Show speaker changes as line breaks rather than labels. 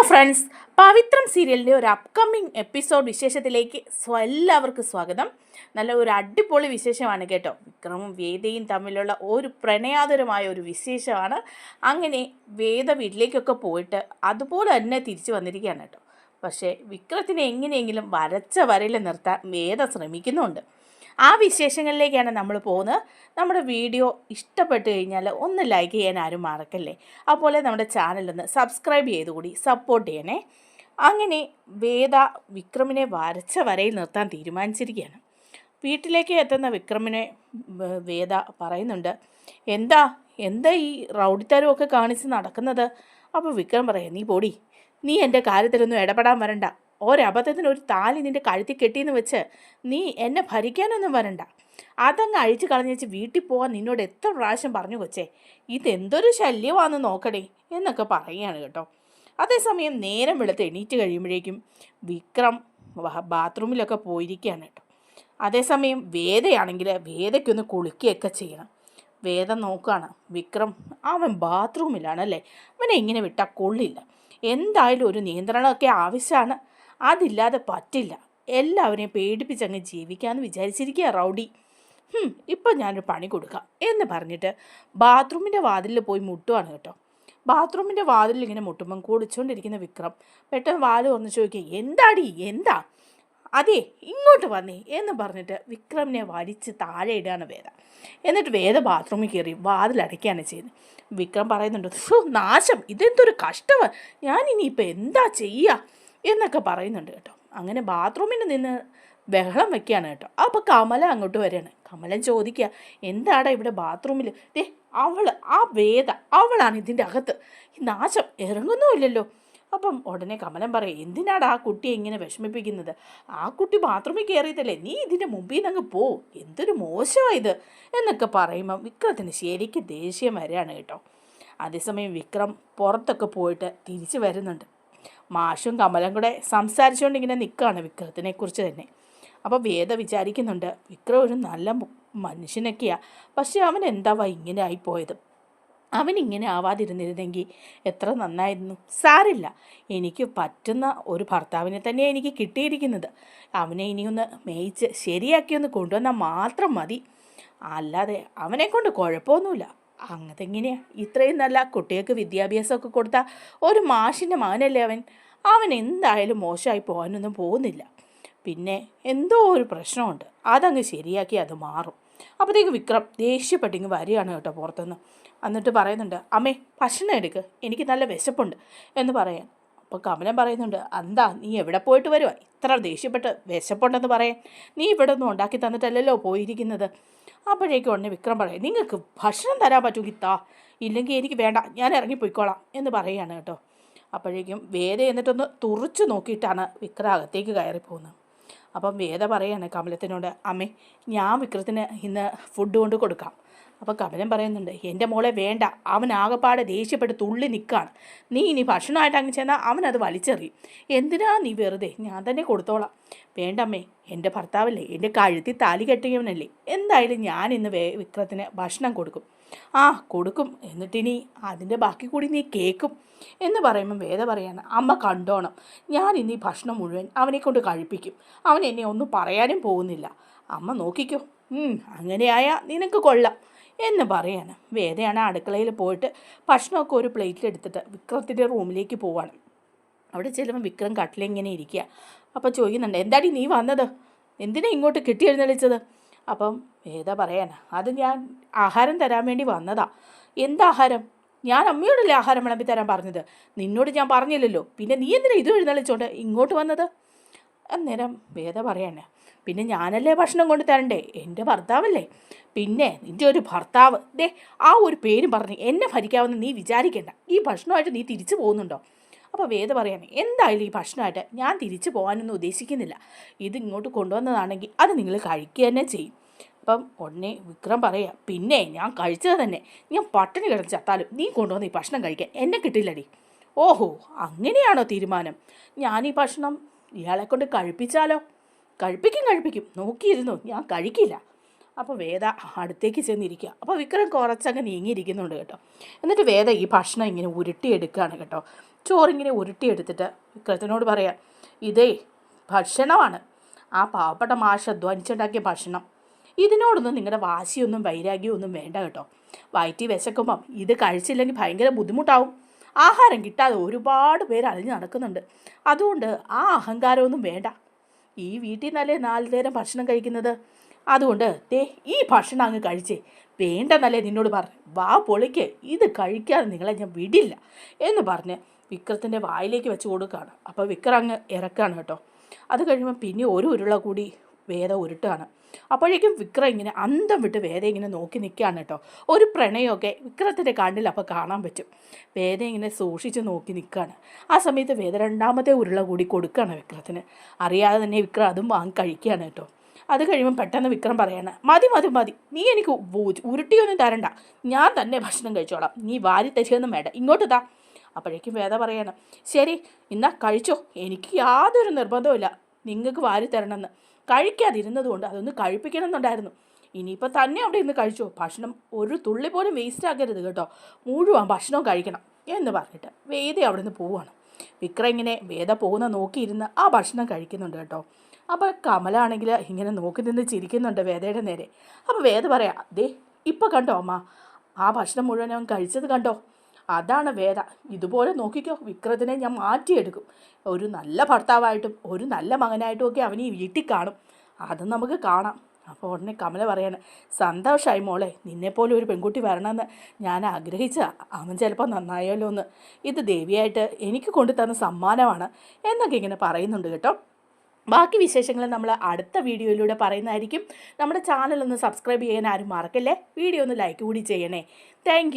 Friends, പവിത്രം സീരിയലിൻ്റെ ഒരു upcoming episode വിശേഷത്തിലേക്ക് എല്ലാവർക്കും സ്വാഗതം. നല്ല ഒരു അടിപൊളി വിശേഷമാണ് കേട്ടോ. വിക്രമും വേദയും തമ്മിലുള്ള ഒരു പ്രണയാതുരമായ ഒരു വിശേഷമാണ്. അങ്ങനെ വേദ വീട്ടിലേക്കൊക്കെ പോയിട്ട് അതുപോലെ തന്നെ തിരിച്ചു വന്നിരിക്കുകയാണ് കേട്ടോ. പക്ഷേ വിക്രത്തിനെ എങ്ങനെയെങ്കിലും വരച്ച വരയിൽ നിർത്താൻ വേദ ശ്രമിക്കുന്നുണ്ട്. ആ വിശേഷങ്ങളിലേക്കാണ് നമ്മൾ പോകുന്നത്. നമ്മുടെ വീഡിയോ ഇഷ്ടപ്പെട്ട് കഴിഞ്ഞാൽ ഒന്ന് ലൈക്ക് ചെയ്യാൻ ആരും മറക്കല്ലേ. അതുപോലെ നമ്മുടെ ചാനലൊന്ന് സബ്സ്ക്രൈബ് ചെയ്തുകൂടി സപ്പോർട്ട് ചെയ്യണേ. അങ്ങനെ വേദ വിക്രമിനെ വരച്ച വരയിൽ നിർത്താൻ തീരുമാനിച്ചിരിക്കുകയാണ്. വീട്ടിലേക്ക് എത്തുന്ന വിക്രമിനെ വേദ പറയുന്നുണ്ട്, എന്താ എന്താ ഈ റൗഡിത്തരമൊക്കെ കാണിച്ച് നടക്കുന്നത്? അപ്പോൾ വിക്രം പറയാം, നീ പൊടി, നീ എൻ്റെ കാര്യത്തിലൊന്നും ഇടപെടാൻ വരണ്ട. ഒരബദ്ധത്തിന് ഒരു താലി നിൻ്റെ കഴുത്തിൽ കെട്ടിയെന്ന് വെച്ച് നീ എന്നെ ഭരിക്കാനൊന്നും വരണ്ട. അതങ്ങ് അഴിച്ചു കളഞ്ഞ് വെച്ച് വീട്ടിൽ പോകാൻ നിന്നോട് എത്ര പ്രാവശ്യം പറഞ്ഞു കൊച്ചേ, ഇതെന്തൊരു ശല്യമാണെന്ന് നോക്കണേ എന്നൊക്കെ പറയുകയാണ് കേട്ടോ. അതേസമയം നേരം വെളുത്ത് എണീറ്റ് കഴിയുമ്പോഴേക്കും വിക്രം ബാത്റൂമിലൊക്കെ പോയിരിക്കുകയാണ് കേട്ടോ. അതേസമയം വേദയാണെങ്കിൽ വേദയ്ക്കൊന്ന് കുളിക്കുകയൊക്കെ ചെയ്യണം. വേദ നോക്കുകയാണ്, വിക്രം അവൻ ബാത്റൂമിലാണല്ലേ, അവനെ ഇങ്ങനെ വിട്ടാൽ കൊള്ളില്ല. എന്തായാലും ഒരു നിയന്ത്രണമൊക്കെ ആവശ്യമാണ്, അതില്ലാതെ പറ്റില്ല. എല്ലാവരെയും പേടിപ്പിച്ചങ്ങ് ജീവിക്കാമെന്ന് വിചാരിച്ചിരിക്കുക റൗഡി. ഇപ്പം ഞാനൊരു പണി കൊടുക്കാം എന്ന് പറഞ്ഞിട്ട് ബാത്റൂമിൻ്റെ വാതിലിൽ പോയി മുട്ടുവാണ് കേട്ടോ. ബാത്റൂമിൻ്റെ വാതിലിൽ ഇങ്ങനെ മുട്ടുമ്പം കുളിച്ചുകൊണ്ടിരിക്കുന്ന വിക്രം പെട്ടെന്ന് വാല് തുറന്ന് ചോദിക്കുക, എന്താടി എന്താ? അതെ, ഇങ്ങോട്ട് വന്നേ എന്ന് പറഞ്ഞിട്ട് വിക്രമിനെ വലിച്ച് താഴെ ഇടുകയാണ് വേദ. എന്നിട്ട് വേദ ബാത്റൂമിൽ കയറി വാതിലടയ്ക്കുകയാണ് ചെയ്യുന്നത്. വിക്രം പറയുന്നുണ്ട്, നാശം, ഇതെന്തൊരു കഷ്ടമാണ്, ഞാനിനിയിപ്പോൾ എന്താ ചെയ്യുക എന്നൊക്കെ പറയുന്നുണ്ട് കേട്ടോ. അങ്ങനെ ബാത്റൂമിൽ നിന്ന് ബഹളം വയ്ക്കുകയാണ് കേട്ടോ. അപ്പോൾ കമല അങ്ങോട്ട് വരികയാണ്. കമലൻ ചോദിക്കുക, എന്താടാ ഇവിടെ ബാത്റൂമിൽ? ആ വേദ അവളാണ് ഇതിൻ്റെ അകത്ത്, ഈ നാശം ഇറങ്ങുന്നുമില്ലല്ലോ. അപ്പം ഉടനെ കമലൻ പറയും, എന്തിനാടാ ആ കുട്ടിയെ ഇങ്ങനെ വിഷമിപ്പിക്കുന്നത്? ആ കുട്ടി ബാത്റൂമിൽ കയറിയതല്ലേ, നീ ഇതിൻ്റെ മുമ്പിൽ നിന്ന് അങ്ങ് പോ, എന്തൊരു മോശമാണ് ഇത് എന്നൊക്കെ പറയുമ്പം വിക്രത്തിന് ശരിക്കും ദേഷ്യം വരികയാണ് കേട്ടോ. അതേസമയം വിക്രം പുറത്തൊക്കെ പോയിട്ട് തിരിച്ച് വരുന്നുണ്ട്. മാഷും കമലും കൂടെ സംസാരിച്ചുകൊണ്ട് ഇങ്ങനെ നിൽക്കുകയാണ് വിക്രത്തിനെക്കുറിച്ച് തന്നെ. അപ്പോൾ വേദ വിചാരിക്കുന്നുണ്ട്, വിക്രം ഒരു നല്ല മനുഷ്യനൊക്കെയാണ്, പക്ഷേ അവൻ എന്താവാ ഇങ്ങനെ ആയിപ്പോയത്? അവനിങ്ങനെ ആവാതിരുന്നിരുന്നെങ്കിൽ എത്ര നന്നായിരുന്നു. സാരില്ല, എനിക്ക് പറ്റുന്ന ഒരു ഭർത്താവിനെ തന്നെയാണ് എനിക്ക് കിട്ടിയിരിക്കുന്നത്. അവനെ ഇനിയൊന്ന് മേയിച്ച് ശരിയാക്കിയൊന്ന് കൊണ്ടുവന്നാൽ മാത്രം മതി, അല്ലാതെ അവനെക്കൊണ്ട് കുഴപ്പമൊന്നുമില്ല. അങ്ങനെങ്ങനെയാണ് ഇത്രയും നല്ല കുട്ടികൾക്ക് വിദ്യാഭ്യാസമൊക്കെ കൊടുത്ത ഒരു മാഷിൻ്റെ മകനല്ലേ അവൻ എന്തായാലും മോശമായി പോകാനൊന്നും പോകുന്നില്ല. പിന്നെ എന്തോ ഒരു പ്രശ്നമുണ്ട്, അതങ്ങ് ശരിയാക്കി അത് മാറും. അപ്പോഴത്തേക്ക് വിക്രം ദേഷ്യപ്പെട്ടിങ്ങ് വരികയാണ് കേട്ടോ പുറത്തുനിന്ന്. എന്നിട്ട് പറയുന്നുണ്ട്, അമ്മേ ഭക്ഷണം എടുക്ക്, എനിക്ക് നല്ല വിശപ്പുണ്ട് എന്ന് പറയാൻ. അപ്പോൾ കമലൻ പറയുന്നുണ്ട്, എന്താ നീ എവിടെ പോയിട്ട് വരുവാ ഇത്ര ദേഷ്യപ്പെട്ട് വിശപ്പുണ്ടെന്ന് പറയാൻ? നീ ഇവിടെ ഒന്നും ഉണ്ടാക്കി തന്നിട്ടല്ലല്ലോ പോയിരിക്കുന്നത്. അപ്പോഴേക്കും ഉടനെ വിക്രം പറയും, നിങ്ങൾക്ക് ഭക്ഷണം തരാൻ പറ്റുമെങ്കിൽ താ, ഇല്ലെങ്കിൽ എനിക്ക് വേണ്ട, ഞാൻ ഇറങ്ങിപ്പോയിക്കോളാം എന്ന് പറയുകയാണ് കേട്ടോ. അപ്പോഴേക്കും വേദ എന്നിട്ടൊന്ന് തുറച്ചു നോക്കിയിട്ടാണ് വിക്രം അകത്തേക്ക് കയറിപ്പോകുന്നത്. അപ്പം വേദ പറയാണ് കമലത്തിനോട്, അമ്മേ ഞാൻ വിക്രത്തിന് ഇന്ന് ഫുഡ് കൊണ്ട് കൊടുക്കാം. അപ്പോൾ കമലൻ പറയുന്നുണ്ട്, എൻ്റെ മോളെ വേണ്ട, അവൻ ആകെപ്പാടെ ദേഷ്യപ്പെട്ട് തുള്ളി നിൽക്കുകയാണ്. നീ ഇനി ഭക്ഷണമായിട്ട് അങ്ങ് ചെന്നാൽ അവനത് വലിച്ചെറിയും. എന്തിനാ നീ വെറുതെ, ഞാൻ തന്നെ കൊടുത്തോളാം. വേണ്ടമ്മേ, എൻ്റെ ഭർത്താവല്ലേ, എൻ്റെ കഴുത്തിൽ താലി കെട്ടിയവനല്ലേ, എന്തായാലും ഞാൻ ഇന്ന് വിക്രത്തിന് ഭക്ഷണം കൊടുക്കും. കൊടുക്കും, എന്നിട്ടിനി അതിൻ്റെ ബാക്കി കൂടി നീ കേൾക്കും എന്ന് പറയുമ്പം വേദ പറയാണ്, അമ്മ കണ്ടോണം, ഞാൻ ഇനി ഭക്ഷണം മുഴുവൻ അവനെക്കൊണ്ട് കഴിപ്പിക്കും. അവൻ എന്നെ ഒന്നും പറയാനും പോകുന്നില്ല, അമ്മ നോക്കിക്കോ. അങ്ങനെയായാൽ നിനക്ക് കൊള്ളാം എന്ന് പറയാണ്. വേദയാണ് അടുക്കളയിൽ പോയിട്ട് ഭക്ഷണമൊക്കെ ഒരു പ്ലേറ്റിലെടുത്തിട്ട് വിക്രത്തിൻ്റെ റൂമിലേക്ക് പോവാണ്. അവിടെ ചെല്ലുമ്പോൾ വിക്രം കട്ടിലിങ്ങനെ ഇരിക്കുക. അപ്പോൾ ചോദിക്കുന്നുണ്ട്, എന്താടി നീ വന്നത്, എന്തിനാ ഇങ്ങോട്ട് എഴുന്നള്ളിച്ചത്? അപ്പം വേദ പറയാനാ, അത് ഞാൻ ആഹാരം തരാൻ വേണ്ടി വന്നതാ. എന്താഹാരം? ഞാൻ അമ്മയോടല്ലേ ആഹാരം വിളമ്പി തരാൻ പറഞ്ഞത്, നിന്നോട് ഞാൻ പറഞ്ഞില്ലല്ലോ, പിന്നെ നീ എന്തിനാ ഇത് എഴുന്നള്ളിച്ചോണ്ട് ഇങ്ങോട്ട് വന്നത്? അന്നേരം വേദ പറയാനാ, പിന്നെ ഞാനല്ലേ ഭക്ഷണം കൊണ്ട് തരണ്ടേ, എൻ്റെ ഭർത്താവല്ലേ. പിന്നെ നിൻ്റെ ഒരു ഭർത്താവ് ആ ഒരു പേരും പറഞ്ഞ് എന്നെ ഭരിക്കാമെന്ന് നീ വിചാരിക്കേണ്ട. ഈ ഭക്ഷണമായിട്ട് നീ തിരിച്ചു പോകുന്നുണ്ടോ? അപ്പോൾ വേദ പറയാണ്, എന്തായാലും ഈ ഭക്ഷണമായിട്ട് ഞാൻ തിരിച്ചു പോകാനൊന്നും ഉദ്ദേശിക്കുന്നില്ല. ഇത് ഇങ്ങോട്ട് കൊണ്ടുവന്നതാണെങ്കിൽ അത് നിങ്ങൾ കഴിക്കുക തന്നെ ചെയ്യും. അപ്പം ഉടനെ വിക്രം പറയുക, പിന്നെ ഞാൻ കഴിച്ചത് തന്നെ, ഞാൻ പട്ടിണി കിടന്ന് ചത്താലും നീ കൊണ്ടുവന്ന് ഈ ഭക്ഷണം കഴിക്കാൻ എന്നെ കിട്ടില്ലടി. ഓഹോ, അങ്ങനെയാണോ തീരുമാനം? ഞാൻ ഈ ഭക്ഷണം ഇയാളെ കൊണ്ട് കഴിപ്പിച്ചാലോ? കഴിപ്പിക്കും, നോക്കിയിരുന്നു, ഞാൻ കഴിക്കില്ല. അപ്പോൾ വേദ അടുത്തേക്ക് ചെന്നിരിക്കുക. അപ്പോൾ വിക്രം കുറച്ചങ്ങ് നീങ്ങിയിരിക്കുന്നുണ്ട് കേട്ടോ. എന്നിട്ട് വേദ ഈ ഭക്ഷണം ഇങ്ങനെ ഉരുട്ടിയെടുക്കുകയാണ് കേട്ടോ. ചോറിങ്ങനെ ഉരുട്ടിയെടുത്തിട്ട് വിക്രത്തിനോട് പറയാം, ഇതേ ഭക്ഷണമാണ്, ആ പാവപ്പെട്ട മാഷ് അധ്വാനിച്ചുണ്ടാക്കിയ ഭക്ഷണം. ഇതിനോടൊന്നും നിങ്ങളുടെ വാശിയൊന്നും വൈരാഗ്യമൊന്നും വേണ്ട കേട്ടോ. വയറ്റി വിശക്കുമ്പം ഇത് കഴിച്ചില്ലെങ്കിൽ ഭയങ്കര ബുദ്ധിമുട്ടാവും. ആഹാരം കിട്ടാതെ ഒരുപാട് പേര് അലിഞ്ഞ് നടക്കുന്നുണ്ട്. അതുകൊണ്ട് ആ അഹങ്കാരമൊന്നും വേണ്ട. ഈ വീട്ടിൽ നിന്നല്ലേ 4 നേരം ഭക്ഷണം കഴിക്കുന്നത്. അതുകൊണ്ട് ഈ ഭക്ഷണം അങ്ങ് കഴിച്ചേ. വേണ്ടെന്നല്ലേ നിന്നോട് പറഞ്ഞു. വാ പൊളിക്ക്, ഇത് കഴിക്കാതെ നിങ്ങളെ ഞാൻ വിടില്ല എന്ന് പറഞ്ഞ് വിക്രത്തിൻ്റെ വായിലേക്ക് വെച്ച് കൊടുക്കുകയാണ്. അപ്പോൾ വിക്രം അങ്ങ് ഇറക്കുകയാണ് കേട്ടോ. അത് കഴിയുമ്പോൾ പിന്നെ ഒരു ഉരുള കൂടി വേദ ഉരുട്ടുകയാണ്. അപ്പോഴേക്കും വിക്രം ഇങ്ങനെ അന്തം വിട്ട് വേദ ഇങ്ങനെ നോക്കി നിൽക്കുകയാണ് കേട്ടോ. ഒരു പ്രണയമൊക്കെ വിക്രത്തിൻ്റെ കണ്ണിൽ അപ്പോൾ കാണാൻ പറ്റും. വേദ ഇങ്ങനെ സൂക്ഷിച്ച് നോക്കി നിൽക്കുകയാണ്. ആ സമയത്ത് വേദ 2ാമത്തെ ഉരുള കൂടി കൊടുക്കുകയാണ് വിക്രത്തിന്. അറിയാതെ തന്നെ വിക്രം അതും വാങ്ങി കഴിക്കുകയാണ് കേട്ടോ. അത് കഴിയുമ്പോൾ പെട്ടെന്ന് വിക്രം പറയാണ്, മതി മതി മതി, നീ എനിക്ക് ഉരുട്ടിയൊന്നും തരണ്ട, ഞാൻ തന്നെ ഭക്ഷണം കഴിച്ചോളാം, നീ വാരി തരികയൊന്നും വേണ്ട, ഇങ്ങോട്ട് താ. അപ്പോഴേക്കും വേദ പറയാണ്, ശരി എന്നാ കഴിച്ചോ, എനിക്ക് യാതൊരു നിർബന്ധവുമില്ല നിങ്ങൾക്ക് വാരി തരണമെന്ന്. കഴിക്കാതിരുന്നത് കൊണ്ട് അതൊന്ന് കഴിപ്പിക്കണം എന്നുണ്ടായിരുന്നു. ഇനിയിപ്പോൾ തന്നെ അവിടെ ഇന്ന് കഴിച്ചോ, ഭക്ഷണം ഒരു തുള്ളി പോലും വേസ്റ്റ് ആക്കരുത് കേട്ടോ, മുഴുവൻ ഭക്ഷണവും കഴിക്കണം എന്ന് പറഞ്ഞിട്ട് വേദ അവിടെ നിന്ന് പോവുകയാണ്. വിക്രം ഇങ്ങനെ വേദ പോകുന്ന നോക്കിയിരുന്ന് ആ ഭക്ഷണം കഴിക്കുന്നുണ്ട് കേട്ടോ. അപ്പോൾ കമലാണെങ്കിൽ ഇങ്ങനെ നോക്കി നിന്ന് ചിരിക്കുന്നുണ്ട് വേദയുടെ നേരെ. അപ്പോൾ വേദ പറയാം, ഇപ്പോൾ കണ്ടോ അമ്മ, ആ ഭക്ഷണം മുഴുവൻ അവൻ കഴിച്ചത് കണ്ടോ, അതാണ് വേദ. ഇതുപോലെ നോക്കിക്കോ, വിക്രത്തിനെ ഞാൻ മാറ്റിയെടുക്കും. ഒരു നല്ല ഭർത്താവായിട്ടും ഒരു നല്ല മകനായിട്ടും ഒക്കെ അവൻ ഈ വീട്ടിൽ കാണും, അത് നമുക്ക് കാണാം. അപ്പോൾ ഉടനെ കമല പറയാണ്, സന്തോഷമായി മോളെ, നിന്നെപ്പോലെ ഒരു പെൺകുട്ടി വരണമെന്ന് ഞാൻ ആഗ്രഹിച്ച, അവൻ ചിലപ്പോൾ നന്നായല്ലോ എന്ന്, ഇത് ദേവിയായിട്ട് എനിക്ക് കൊണ്ടു തന്ന സമ്മാനമാണ് എന്നൊക്കെ ഇങ്ങനെ പറയുന്നുണ്ട് കേട്ടോ. ബാക്കി വിശേഷങ്ങൾ നമ്മൾ അടുത്ത വീഡിയോയിലൂടെ പറയുന്നതായിരിക്കും. നമ്മുടെ ചാനൽ ഒന്ന് സബ്സ്ക്രൈബ് ചെയ്യാൻ ആരും മറക്കല്ലേ. വീഡിയോ ഒന്ന് ലൈക്ക് കൂടി ചെയ്യണേ. താങ്ക്